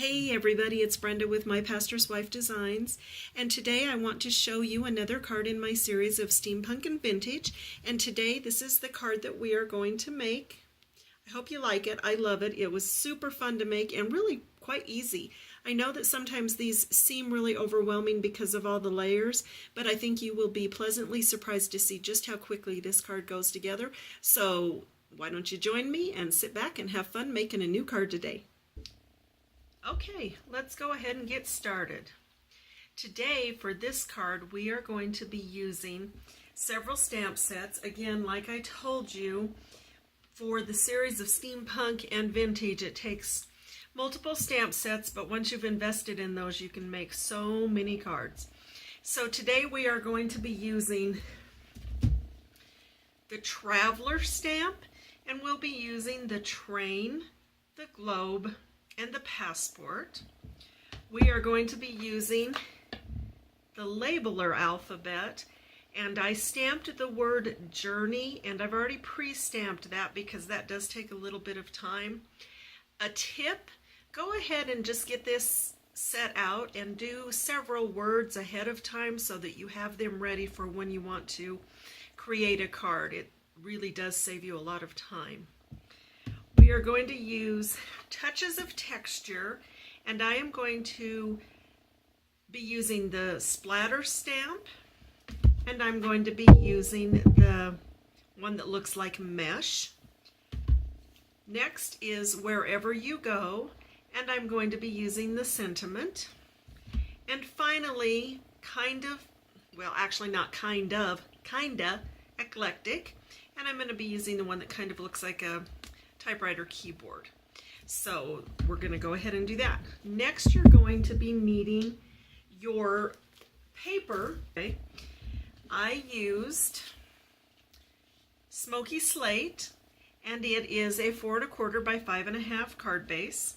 Hey everybody, it's Brenda with My Pastor's Wife Designs, and today I want to show you another card in my series of Steampunk and Vintage, and today this is the card that we are going to make. I hope you like it. I love it. It was super fun to make and really quite easy. I know that sometimes these seem really overwhelming because of all the layers, but I think you will be pleasantly surprised to see just how quickly this card goes together. So why don't you join me and sit back and have fun making a new card today. Okay, let's go ahead and get started. Today for this card we are going to be using several stamp sets. Again, like I told you, for the series of Steampunk and Vintage it takes multiple stamp sets, but once you've invested in those you can make so many cards. So today we are going to be using the Traveler stamp, and we'll be using the train, the globe, and the passport. We are going to be using the labeler alphabet, and I stamped the word journey, and I've already pre-stamped that because that does take a little bit of time. A tip, go ahead and just get this set out and do several words ahead of time so that you have them ready for when you want to create a card. It really does save you a lot of time. We are going to use touches of texture, and I am going to be using the splatter stamp, and I'm going to be using the one that looks like mesh. Next is Wherever You Go, and I'm going to be using the sentiment. And finally, kinda eclectic, and I'm going to be using the one that kind of looks like a typewriter keyboard. So we're going to go ahead and do that. Next, you're going to be needing your paper. Okay. I used Smoky Slate, and it is a 4 1/4 by 5 1/2 card base.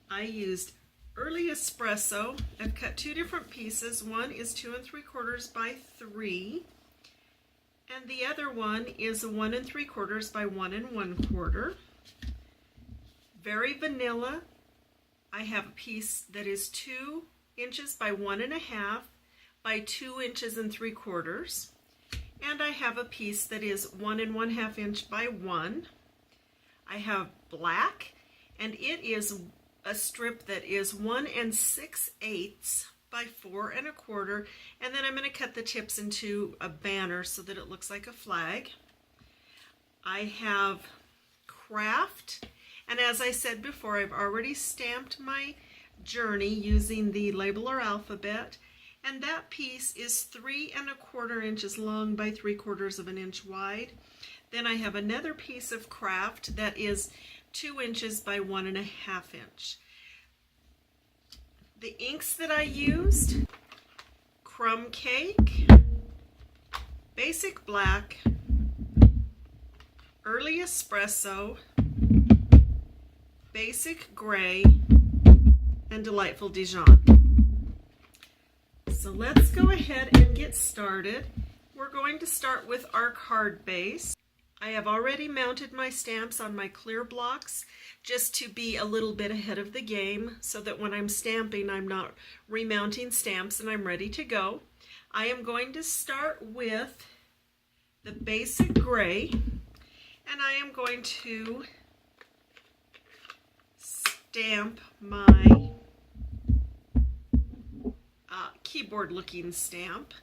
I used Early Espresso. I've cut two different pieces. One is 2 3/4 by 3. And the other one is a 1 3/4 by 1 1/4. Very Vanilla. I have a piece that is 2 inches by 1 1/2 by 2 inches and 3/4. And I have a piece that is 1 1/2 inch by 1. I have black, and it is a strip that is 1 6/8 by 4 1/4, and then I'm going to cut the tips into a banner so that it looks like a flag. I have Craft, and as I said before, I've already stamped my journey using the labeler alphabet, and that piece is 3 1/4 inches long by 3/4 inch wide. Then I have another piece of Craft that is 2 inches by 1 1/2 inch. The inks that I used: Crumb Cake, Basic Black, Early Espresso, Basic Gray, and Delightful Dijon. So let's go ahead and get started. We're going to start with our card base. I have already mounted my stamps on my clear blocks just to be a little bit ahead of the game so that when I'm stamping I'm not remounting stamps and I'm ready to go. I am going to start with the Basic Gray, and I am going to stamp my keyboard looking stamp,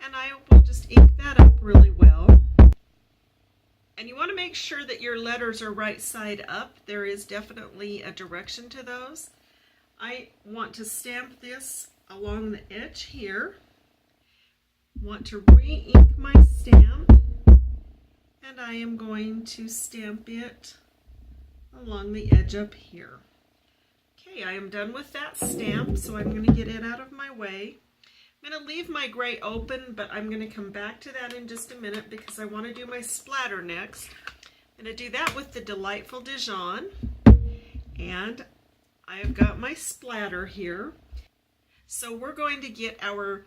and I will just ink that up really well. And you want to make sure that your letters are right side up. There is definitely a direction to those. I want to stamp this along the edge here. Want to re-ink my stamp, and I am going to stamp it along the edge up here. Okay, I am done with that stamp, so I'm going to get it out of my way. I'm going to leave my gray open, but I'm going to come back to that in just a minute because I want to do my splatter next. I'm going to do that with the Delightful Dijon, and I have got my splatter here. So we're going to get our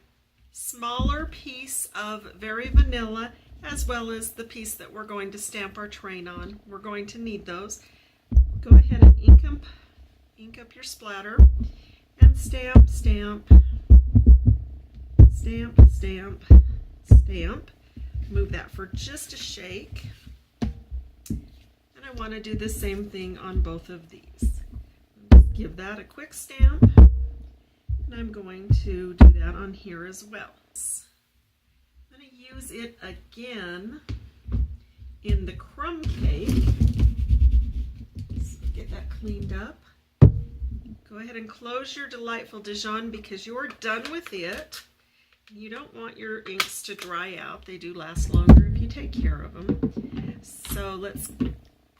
smaller piece of Very Vanilla as well as the piece that we're going to stamp our train on. We're going to need those. Go ahead and ink up your splatter, and stamp, stamp, stamp, stamp, stamp. Move that for just a shake. And I want to do the same thing on both of these. Just give that a quick stamp. And I'm going to do that on here as well. I'm going to use it again in the crumb cake. So get that cleaned up. Go ahead and close your Delightful Dijon because you're done with it. You don't want your inks to dry out. They do last longer if you take care of them. So let's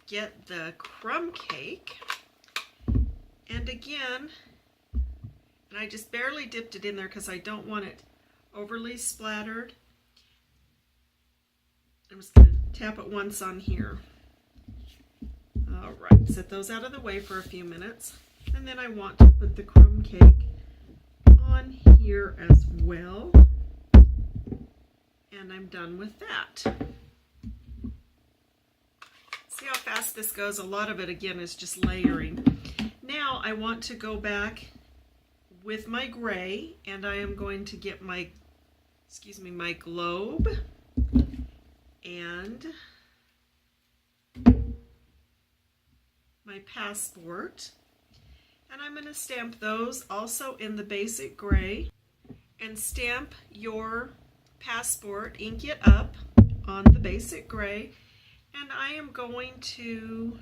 get the crumb cake. And again, and I just barely dipped it in there because I don't want it overly splattered. I'm just going to tap it once on here. All right, set those out of the way for a few minutes. And then I want to put the crumb cake on here as well. And I'm done with that. See how fast this goes? A lot of it, again, is just layering. Now I want to go back with my gray, and I am going to get my, my globe and my passport. And I'm going to stamp those also in the basic gray, and stamp your passport, ink it up on the basic gray, and I am going to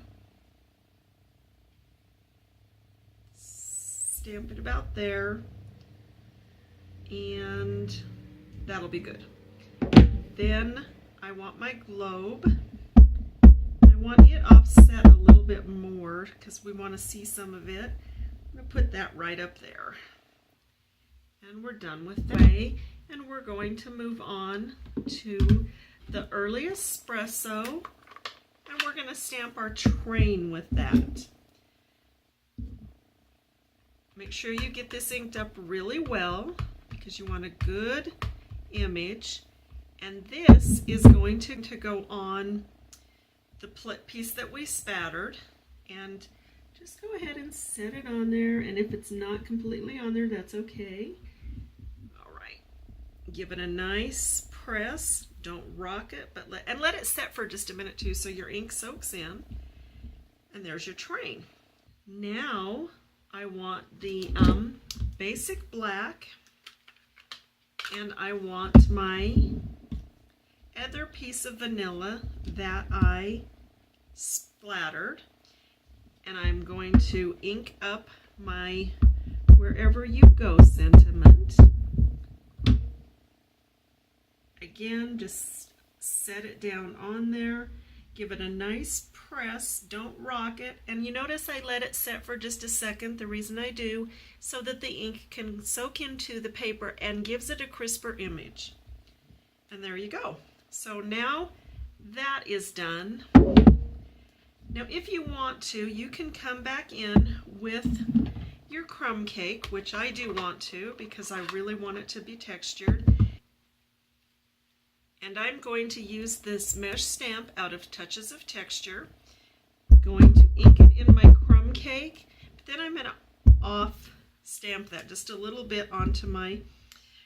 stamp it about there, and that'll be good. Then I want my globe. I want it offset a little bit more because we want to see some of it. I'm going to put that right up there. And we're done with that. And we're going to move on to the Early Espresso. And we're going to stamp our train with that. Make sure you get this inked up really well because you want a good image. And this is going to go on the piece that we spattered. And just go ahead and set it on there, and if it's not completely on there, that's okay. All right, give it a nice press. Don't rock it, but let it set for just a minute too, so your ink soaks in. And there's your train. Now I want the basic black, and I want my other piece of vanilla that I splattered. And I'm going to ink up my Wherever You Go sentiment. Again, just set it down on there. Give it a nice press. Don't rock it. And you notice I let it set for just a second. The reason I do, so that the ink can soak into the paper and gives it a crisper image. And there you go. So now that is done. Now, if you want to, you can come back in with your crumb cake, which I do want to because I really want it to be textured. And I'm going to use this mesh stamp out of Touches of Texture. I'm going to ink it in my crumb cake, but then I'm going to off stamp that just a little bit onto my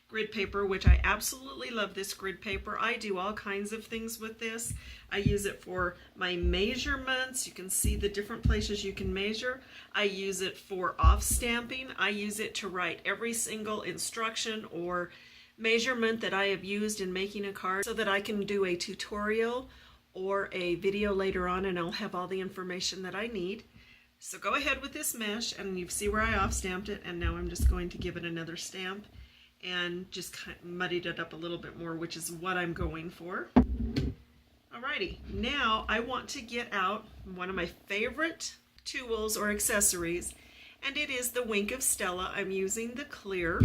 grid paper, which I absolutely love this grid paper. I do all kinds of things with this. I use it for my measurements. You can see the different places you can measure. I use it for off stamping. I use it to write every single instruction or measurement that I have used in making a card so that I can do a tutorial or a video later on, and I'll have all the information that I need. So go ahead with this mesh, and you see where I off stamped it, and now I'm just going to give it another stamp and just kind of muddied it up a little bit more, which is what I'm going for. Alrighty, now I want to get out one of my favorite tools or accessories, and it is the Wink of Stella. I'm using the clear.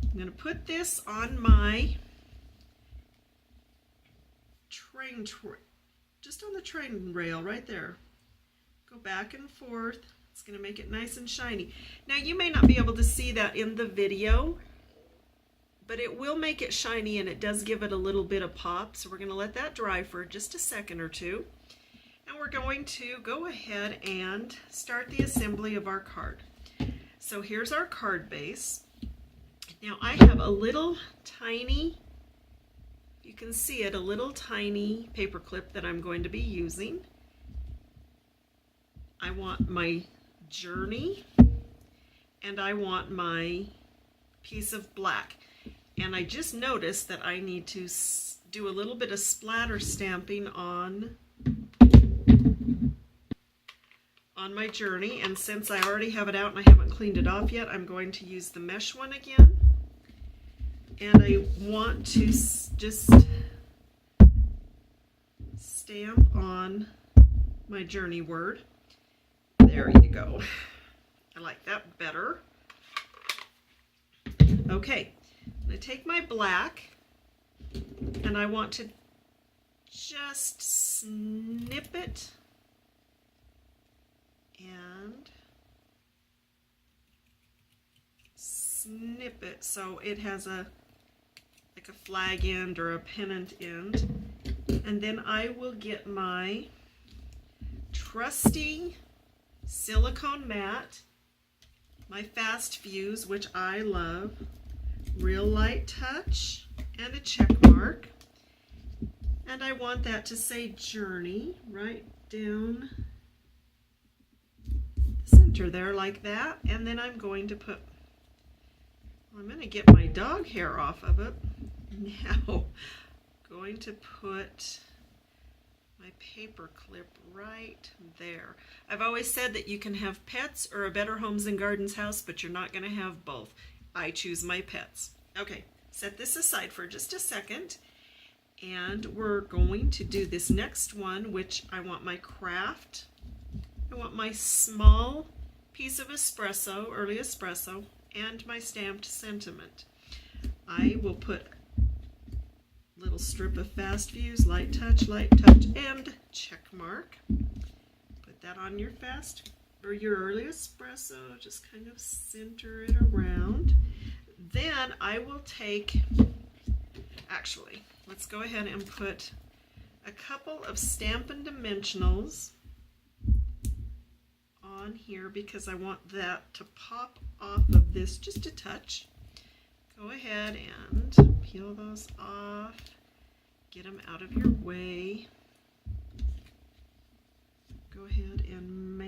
I'm going to put this on my train, just on the train rail right there. Go back and forth. It's going to make it nice and shiny. Now you may not be able to see that in the video, but it will make it shiny, and it does give it a little bit of pop. So we're going to let that dry for just a second or two. And we're going to go ahead and start the assembly of our card. So here's our card base. Now I have a little tiny, you can see it, a little tiny paper clip that I'm going to be using. I want my journey and I want my piece of black. And I just noticed that I need to do a little bit of splatter stamping on my journey, and since I already have it out and I haven't cleaned it off yet, I'm going to use the mesh one again. And I want to just stamp on my journey word. There you go. I like that better. Okay, I take my black and I want to just snip it and snip it so it has like a flag end or a pennant end. And then I will get my trusty silicone mat, my Fast Fuse, which I love, Real Light Touch, and a check mark. And I want that to say Journey right down the center there like that. And then I'm going to put, well, I'm going to get my dog hair off of it. Now, going to put my paper clip right there. I've always said that you can have pets or a Better Homes and Gardens house, but you're not going to have both. I choose my pets. Okay, set this aside for just a second, and we're going to do this next one, which I want my craft. I want my small piece of espresso, early espresso, and my stamped sentiment. I will put a little strip of Fast Fuse, light touch, and check mark. Put that on your fast or your early espresso, just kind of center it around. Then I will take, actually, let's go ahead and put a couple of Stampin' Dimensionals on here because I want that to pop off of this just a touch. Go ahead and peel those off, get them out of your way. Go ahead and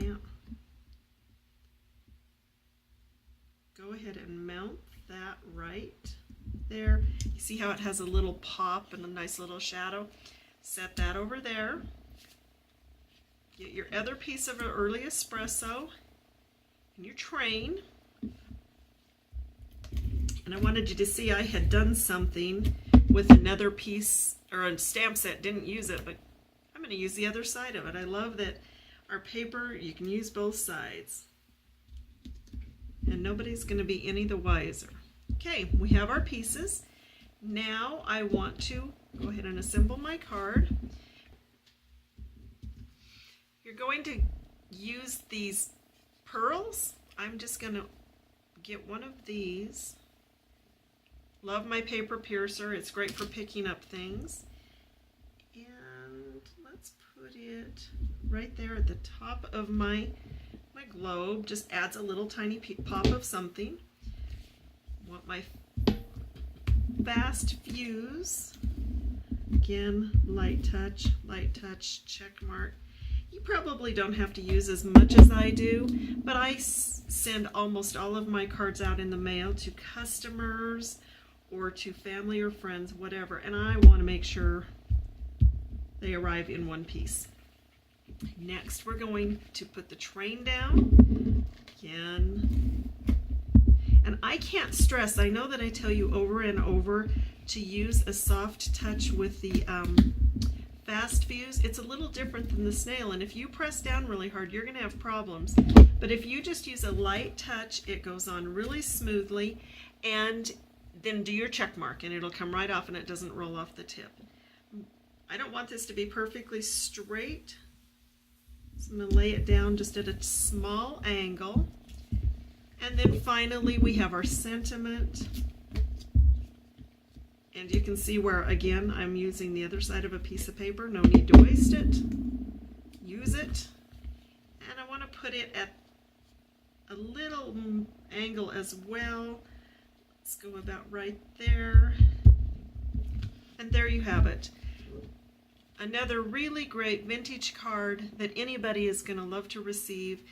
mount that right there. You see how it has a little pop and a nice little shadow? Set that over there. Get your other piece of an early espresso and your train. And I wanted you to see I had done something with another piece or a stamp set, didn't use it, but I'm going to use the other side of it. I love that our paper, you can use both sides. And nobody's going to be any the wiser. Okay, we have our pieces. Now I want to go ahead and assemble my card. You're going to use these pearls. I'm just going to get one of these. Love my paper piercer. It's great for picking up things. And let's put it right there at the top of my globe. Just adds a little tiny pop of something. Want my Fast Fuse. Again, light touch, check mark. You probably don't have to use as much as I do, but I send almost all of my cards out in the mail to customers or to family or friends, whatever, and I want to make sure they arrive in one piece. Next, we're going to put the train down again. And I can't stress, I know that I tell you over and over to use a soft touch with the Fast Fuse. It's a little different than the snail, and if you press down really hard, you're going to have problems. But if you just use a light touch, it goes on really smoothly, and then do your check mark, and it'll come right off, and it doesn't roll off the tip. I don't want this to be perfectly straight, so I'm going to lay it down just at a small angle. And then finally we have our sentiment. And you can see where, again, I'm using the other side of a piece of paper. No need to waste it. Use use it, and I want to put it at a little angle as well. Let's go about right there. And there you have it. Another really great vintage card that anybody is going to love to receive.